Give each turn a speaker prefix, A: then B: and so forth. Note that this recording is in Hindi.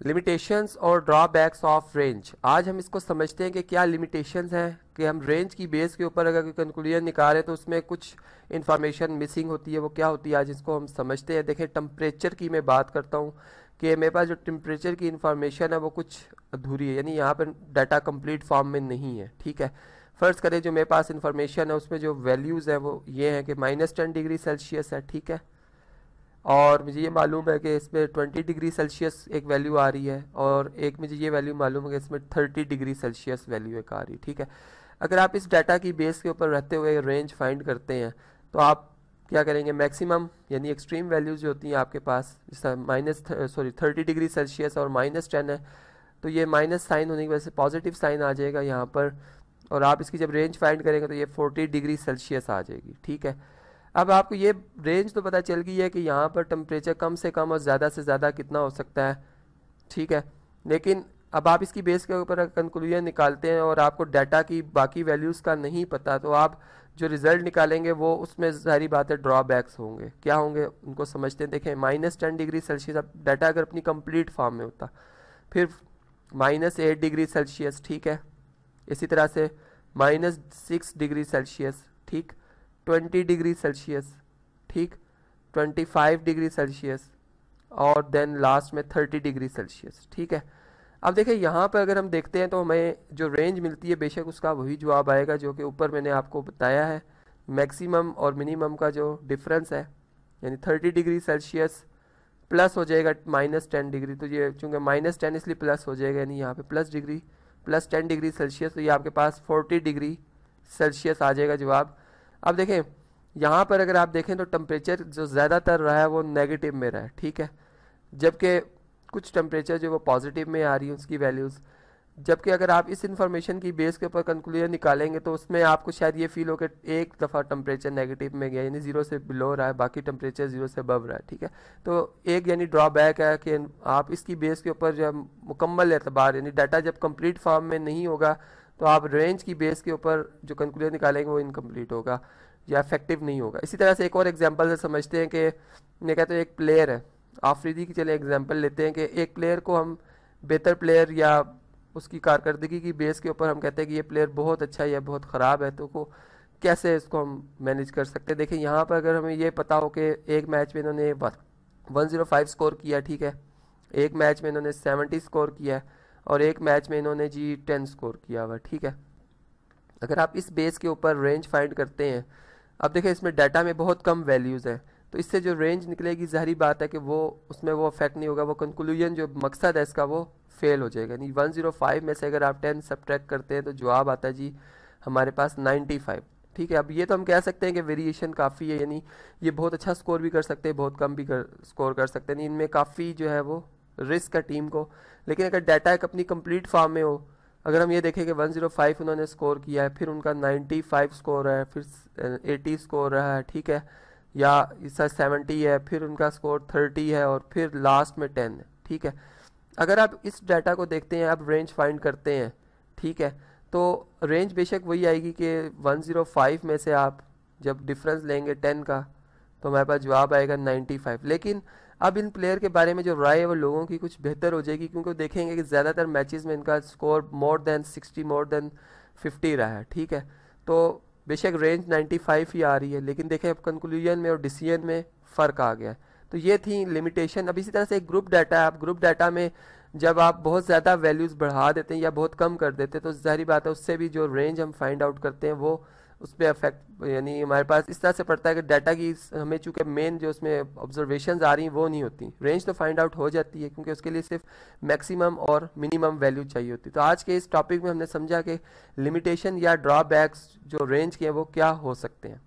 A: लिमिटेशंस और ड्रॉबैक्स ऑफ रेंज। आज हम इसको समझते हैं कि क्या लिमिटेशंस हैं, कि हम रेंज की बेस के ऊपर अगर कोई कंक्लूजन निकालें तो उसमें कुछ इन्फॉर्मेशन मिसिंग होती है, वो क्या होती है आज इसको हम समझते हैं। देखिए टेम्परेचर की मैं बात करता हूँ कि मेरे पास जो टेम्परेचर की इन्फॉर्मेशन है वो कुछ अधूरी है, यानी यहाँ पर डाटा कंप्लीट फॉर्म में नहीं है। ठीक है, फ़र्ज़ करें जो मेरे पास इन्फॉर्मेशन है उसमें जो वैल्यूज़ है वो ये हैं कि -10 डिग्री सेल्सियस है। ठीक है, और मुझे ये मालूम है कि इसमें 20 डिग्री सेल्सियस एक वैल्यू आ रही है, और एक मुझे ये वैल्यू मालूम है कि इसमें 30 डिग्री सेल्सियस वैल्यू एक आ रही है। ठीक है, अगर आप इस डाटा की बेस के ऊपर रहते हुए रेंज फाइंड करते हैं तो आप क्या करेंगे, मैक्सिमम यानी एक्सट्रीम वैल्यूज़ जो होती हैं आपके पास, जैसा 30 डिग्री सेल्सियस और -10 है, तो ये माइनस साइन होने की वजह से पॉजिटिव साइन आ जाएगा यहाँ पर, और आप इसकी जब रेंज फाइंड करेंगे तो ये 40 डिग्री सेल्सियस आ जाएगी। ठीक है, अब आपको ये रेंज तो पता चल गई है कि यहाँ पर टेम्परेचर कम से कम और ज़्यादा से ज़्यादा कितना हो सकता है। ठीक है, लेकिन अब आप इसकी बेस के ऊपर कंक्लूजन निकालते हैं और आपको डाटा की बाकी वैल्यूज़ का नहीं पता, तो आप जो रिज़ल्ट निकालेंगे वो उसमें सारी बातें ड्रॉबैक्स होंगे। क्या होंगे उनको समझते हैं। देखें -10 डिग्री सेल्सियस, अब डाटा अगर अपनी कंप्लीट फॉर्म में होता, फिर -8 डिग्री सेल्सियस। ठीक है, इसी तरह से -6 डिग्री सेल्सियस, ठीक, 20 डिग्री सेल्सियस, ठीक, 25 डिग्री सेल्सियस, और देन लास्ट में 30 डिग्री सेल्सियस। ठीक है, अब देखिए यहाँ पर अगर हम देखते हैं तो हमें जो रेंज मिलती है बेशक उसका वही जवाब आएगा जो कि ऊपर मैंने आपको बताया है। मैक्सिमम और मिनिमम का जो डिफरेंस है, यानी 30 डिग्री सेल्सियस प्लस हो जाएगा -10 डिग्री, तो ये चूँकि -10 इसलिए प्लस हो जाएगा, यानी यहाँ पे +10 डिग्री सेल्सियस, तो ये आपके पास 40 डिग्री सेल्सियस आ जाएगा जवाब। अब देखें यहाँ पर अगर आप देखें तो टेम्परेचर जो ज़्यादातर रहा है वो नेगेटिव में रहा है। ठीक है, जबकि कुछ टेम्परेचर जो वो पॉजिटिव में आ रही है उसकी वैल्यूज़, जबकि अगर आप इस इंफॉर्मेशन की बेस के ऊपर कंक्लूजन निकालेंगे तो उसमें आपको शायद ये फील हो कि एक दफ़ा टेम्परेचर नेगेटिव में गया, यानी 0 से बिलो रहा है, बाकी टेम्परेचर 0 से अबव रहा है। ठीक है, तो एक यानी ड्रॉबैक है कि आप इसकी बेस के ऊपर जो मुकम्मल एतबार, यानी डाटा जब कंप्लीट फॉर्म में नहीं होगा तो आप रेंज की बेस के ऊपर जो कंक्लूजन निकालेंगे वो इनकम्प्लीट होगा या इफेक्टिव नहीं होगा। इसी तरह से एक और एग्जांपल से समझते हैं कि मैं कहता हूँ एक प्लेयर है, आफरीदी की चले एग्जांपल लेते हैं कि एक प्लेयर को हम बेहतर प्लेयर या उसकी कारकर्दगी की बेस के ऊपर हम कहते हैं कि ये प्लेयर बहुत अच्छा है या बहुत ख़राब है, तो को कैसे इसको हम मैनेज कर सकते हैं। देखिए यहाँ पर अगर हमें ये पता हो कि एक मैच में इन्होंने 105 स्कोर किया, ठीक है, एक मैच में इन्होंने 70 स्कोर किया, और एक मैच में इन्होंने जी 10 स्कोर किया हुआ। ठीक है, अगर आप इस बेस के ऊपर रेंज फाइंड करते हैं, अब देखिए इसमें डाटा में बहुत कम वैल्यूज़ हैं, तो इससे जो रेंज निकलेगी ज़ाहिर बात है कि वो उसमें वो अफेक्ट नहीं होगा, वो कंक्लूजन जो मकसद है इसका वो फेल हो जाएगा। यानी 105 में से अगर आप 10 सब्ट्रैक्ट करते हैं तो जवाब आता है जी हमारे पास 95। ठीक है, अब ये तो हम कह सकते हैं कि वेरिएशन काफ़ी है, यानी ये बहुत अच्छा स्कोर भी कर सकते हैं, बहुत कम भी स्कोर कर सकते हैं, इनमें काफ़ी जो है वो रिस्क है टीम को। लेकिन अगर डाटा एक अपनी कंप्लीट फॉर्म में हो, अगर हम ये देखें कि 105 उन्होंने स्कोर किया है, फिर उनका 95 स्कोर है, फिर 80 स्कोर रहा है, ठीक है, या इसका 70 है, फिर उनका स्कोर 30 है, और फिर लास्ट में 10 है। ठीक है, अगर आप इस डाटा को देखते हैं, आप रेंज फाइंड करते हैं, ठीक है, तो रेंज बेशक वही आएगी कि 105 में से आप जब डिफरेंस लेंगे 10 का तो हमारे पास जवाब आएगा 95। लेकिन अब इन प्लेयर के बारे में जो राय है वो लोगों की कुछ बेहतर हो जाएगी, क्योंकि देखेंगे कि ज़्यादातर मैचेस में इनका score more than 60 more than 50 रहा है। ठीक है, तो बेशक रेंज 95 ही आ रही है, लेकिन देखें अब कंक्लूजन में और डिसीजन में फ़र्क आ गया है। तो ये थी लिमिटेशन। अब इसी तरह से एक ग्रुप डाटा है, आप ग्रुप डाटा में जब आप बहुत ज़्यादा वैल्यूज़ बढ़ा देते हैं या बहुत कम कर देते हैं तो ज़ाहिर बात है उससे भी जो रेंज हम फाइंड आउट करते हैं वो उस पर अफेक्ट, यानी हमारे पास इस तरह से पड़ता है कि डाटा की हमें चूँकि मेन जो उसमें ऑब्जर्वेशंस आ रही हैं वो नहीं होती, रेंज तो फाइंड आउट हो जाती है क्योंकि उसके लिए सिर्फ मैक्सिमम और मिनिमम वैल्यू चाहिए होती है। तो आज के इस टॉपिक में हमने समझा कि लिमिटेशन या ड्रॉबैक्स जो रेंज के हैं वो क्या हो सकते हैं।